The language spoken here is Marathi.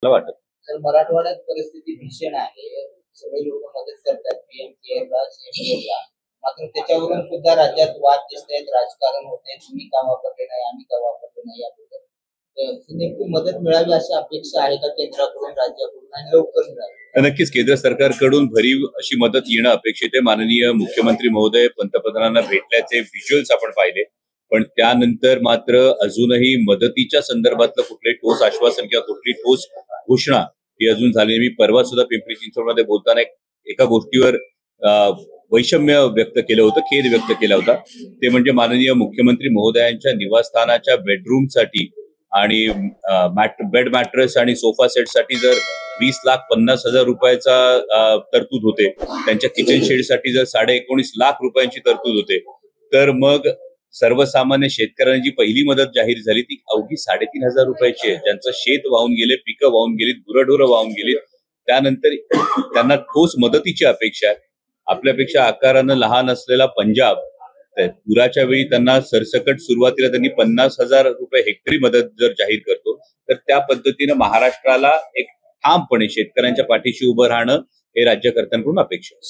मला वाटत. तर मराठवाड्यात परिस्थिती भीषण आहे. सगळे लोक मदत करतात पीएम केअरला, सीएम केअरला. मात्र त्याच्यावरून सुद्धा राज्यात वाद दिसत आहेत, राजकारण होते. तुम्ही का वापरले नाही, आम्ही का वापरले नाही याबद्दल. तर नेमकी मदत मिळावी अशी अपेक्षा आहे का केंद्राकडून, राज्याकडून आणि लवकर मिळावी? नक्कीच केंद्र सरकारकडून भरीव अशी मदत येणं अपेक्षित आहे. माननीय मुख्यमंत्री महोदय पंतप्रधानांना भेटल्याचे व्हिज्युअल्स आपण पाहिले, पण त्यानंतर मात्र अजूनही मदतीच्या संदर्भातलं कुठले ठोस आश्वासन किंवा कुठली ठोस घोषणा ही अजून झाली. मी परवा सुद्धा पिंपरी चिंचवडमध्ये बोलताना एका गोष्टीवर वैषम्य व्यक्त केलं होतं, खेद व्यक्त केला होता. ते म्हणजे माननीय मुख्यमंत्री महोदयांच्या निवासस्थानाच्या बेडरूमसाठी आणि बेड मॅट्रेस आणि सोफा सेटसाठी जर 20,50,000 रुपयाचा तरतूद होते, त्यांच्या किचन शेडसाठी जर 19.5 लाख रुपयांची तरतूद होते, तर मग सर्वसामान्य शेतकऱ्यांची पहिली मदत जाहीर झाली ती अवघी 3,500 रुपयाची आहे. ज्यांचं शेत वाहून गेले, पिकं वाहून गेली, गुरढोरं वाहून गेली. त्यानंतर त्यांना ठोस मदतीची अपेक्षा आहे. आपल्यापेक्षा आकारानं लहान असलेला पंजाब पुराच्या वेळी त्यांना सरसकट सुरुवातीला त्यांनी 50,000 रुपये हेक्टरी मदत जर जाहीर करतो, तर त्या पद्धतीनं महाराष्ट्राला एक ठामपणे शेतकऱ्यांच्या पाठीशी उभं राहणं हे राज्यकर्त्यांकडून अपेक्षा आहे.